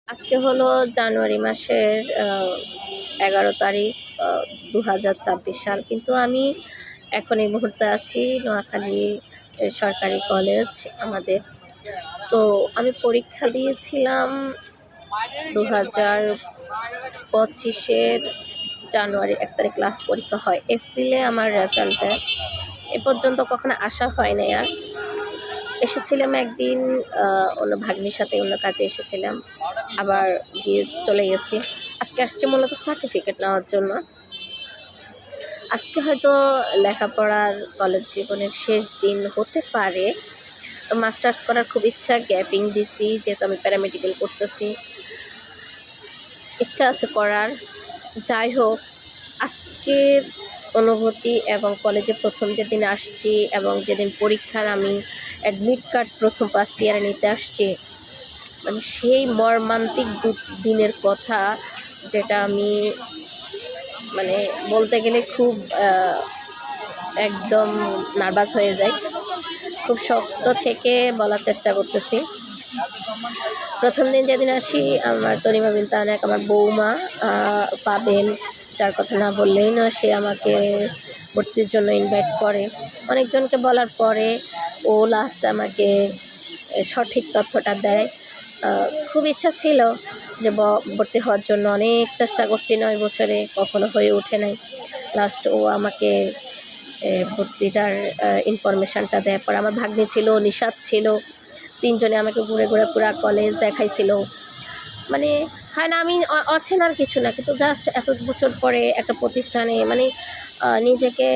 আজকে হলো জানুয়ারি মাসের 11 তারিখ 2024 সাল। কিন্তু আমি এখন এই মুহূর্তে আছি নোয়াখালী সরকারি কলেজ আমাদের। তো আমি পরীক্ষা দিয়েছিলাম 2025-এর জানুয়ারি 1 তারিখ লাস্ট পরীক্ষা হয়। এপ্রিলে আমার রেজাল্ট দেয়। এ পর্যন্ত কখনো আসা হয় নাই। আর এসেছিলাম একদিন অন্য ভাগ্নির সাথে অন্য কাজে এসেছিলাম, আবার গিয়ে চলে গেছি। আজকে আসছি মূলত সার্টিফিকেট নেওয়ার জন্য। আজকে হয়তো লেখাপড়ার কলেজ জীবনের শেষ দিন হতে পারে। মাস্টার্স করার খুব ইচ্ছা, গ্যাপিং দিছি যেহেতু আমি প্যারামেডিক্যাল করতেছি, ইচ্ছা আছে করার। যাই হোক, আজকের অনুভূতি এবং কলেজে প্রথম যেদিন আসছি এবং যেদিন পরীক্ষার আমি অ্যাডমিট কার্ড প্রথম ফার্স্ট ইয়ারে নিতে আসছি, মানে সেই মর্মান্তিক দিনের কথা, যেটা আমি মানে বলতে গেলে খুব একদম নার্ভাস হয়ে যাই। খুব শক্ত থেকে বলার চেষ্টা করতেছি। প্রথম দিন যেদিন আসি, আমার তনিমা বিনতে অনেক, আমার বৌমা পাবেন, যার কথা না বললেই না, সে আমাকে ভর্তির জন্য ইনভাইট করে। অনেকজনকে বলার পরে ও লাস্ট আমাকে সঠিক তথ্যটা দেয়। খুব ইচ্ছা ছিল যে ভর্তি হওয়ার জন্য, অনেক চেষ্টা করছি 9 বছরে, কখনো হয়ে ওঠে নাই। লাস্ট ও আমাকে ভর্তিটার ইনফরমেশানটা দেয়। পর আমার ভাগ্নি ছিল, নিশাত ছিল, 3 জনে আমাকে ঘুরে ঘুরে পুরা কলেজ দেখাইছিল। মানে হয় না, আমি অচেনার কিছু না, কিন্তু জাস্ট এত বছর পরে একটা প্রতিষ্ঠানে মানে নিজেকে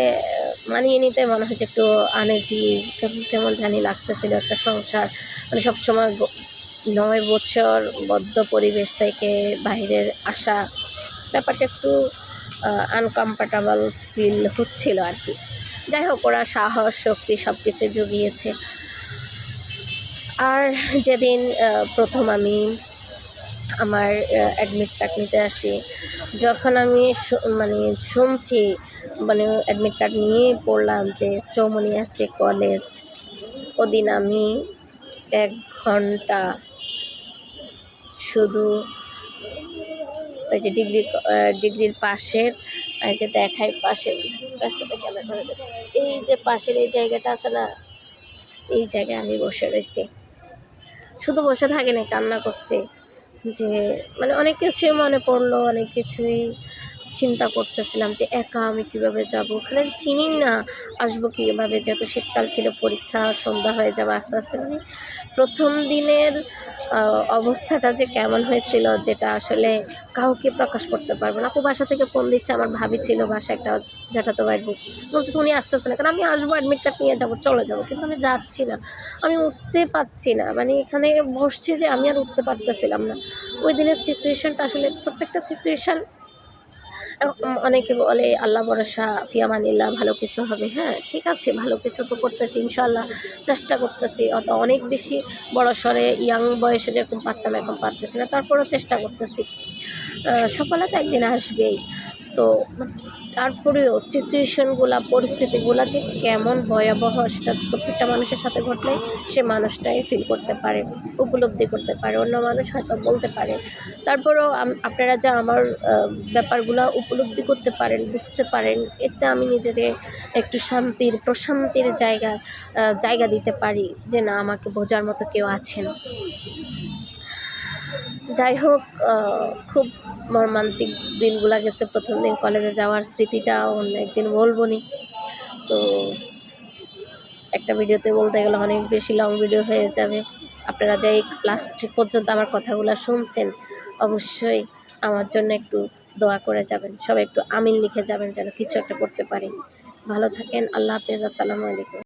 মানিয়ে নিতে মনে হচ্ছে একটু আনেজি, কেমন জানি লাগতেছিল। একটা সংসার মানে সবসময় 9 বছর বদ্ধ পরিবেশ থেকে বাইরের আসা, ব্যাপারটা একটু আনকমফর্টেবল ফিল হচ্ছিল আর কি। যাই হোক, ওরা সাহস শক্তি সব কিছু জুগিয়েছে। আর যেদিন প্রথম আমি আমার অ্যাডমিট কার্ড নিতে আসি, যখন আমি মানে শুনছি, মানে অ্যাডমিট কার্ড নিয়ে পড়লাম যে চৌমুহনিয়া কলেজ, ওদিন আমি 1 ঘন্টা শুধু ওই যে ডিগ্রির পাশের, এই যে দেখায় পাশের, এই যে পাশের এই জায়গাটা আছে না, এই জায়গায় আমি বসে রয়েছি। শুধু বসে থাকি না, কান্না করছি। যে মানে অনেক কিছুই মনে পড়লো, অনেক কিছুই চিন্তা করতেছিলাম যে একা আমি কীভাবে যাব, ওখানে চিনি না, আসবো কীভাবে, যেহেতু শীতকাল ছিল, পরীক্ষা সন্ধ্যা হয়ে যাবে আস্তে আস্তে। মানে প্রথম দিনের অবস্থাটা যে কেমন হয়েছিল, যেটা আসলে কাউকে প্রকাশ করতে পারবো না। আপু বাসা থেকে ফোন দিচ্ছে, আমার ভাবি ছিল বাসা, একটা জ্যাঠাতো ভাইয়ের বউ, বলতেছে উনি আসতেছে না, কারণ আমি আসবো, অ্যাডমিট কার্ড নিয়ে যাবো, চলে যাবো, কিন্তু আমি যাচ্ছি না, আমি উঠতে পারছি না। মানে এখানে বসছি যে আমি আর উঠতে পারতেছিলাম না। ওই দিনের সিচুয়েশানটা আসলে, প্রত্যেকটা সিচুয়েশান, অনেকে বলে আল্লাহ ভরসা, ফিয়ামানিল্লাহ, ভালো কিছু হবে। হ্যাঁ, ঠিক আছে, ভালো কিছু তো করতেছি ইনশাআল্লাহ, চেষ্টা করতেছি। অনেক বেশি বড় সড়ে ইয়াং বয়সে যেরকম পারতাম এখন পারতেছি না, তারপরেও চেষ্টা করতেছি। সফলতা একদিন আসবেই। তো তারপরেও সিচুয়েশনগুলো, পরিস্থিতিগুলো যে কেমন ভয়াবহ, সেটা প্রত্যেকটা মানুষের সাথে ঘটলে সে মানুষটাই ফিল করতে পারে, উপলব্ধি করতে পারে। অন্য মানুষ হয়তো বলতে পারে, তারপরেও আপনারা যা আমার ব্যাপারগুলো উপলব্ধি করতে পারেন, বুঝতে পারেন, এতে আমি নিজেকে একটু প্রশান্তির জায়গা দিতে পারি, যে না, আমাকে বোঝার মতো কেউ আছেন। যাই হোক, খুব মর্মান্তিক দিনগুলো গেছে। প্রথম দিন কলেজে যাওয়ার স্মৃতিটা অন্য একদিন বলবো নি। তো একটা ভিডিওতে বলতে গেলে অনেক বেশি লং ভিডিও হয়ে যাবে। আপনারা যাই লাস্ট পর্যন্ত আমার কথাগুলো শুনছেন, অবশ্যই আমার জন্য একটু দোয়া করে যাবেন। সবাই একটু আমিন লিখে যাবেন, যেন কিছু একটা করতে পারি। ভালো থাকেন। আল্লাহ হাফেজ। আসসালামু আলাইকুম।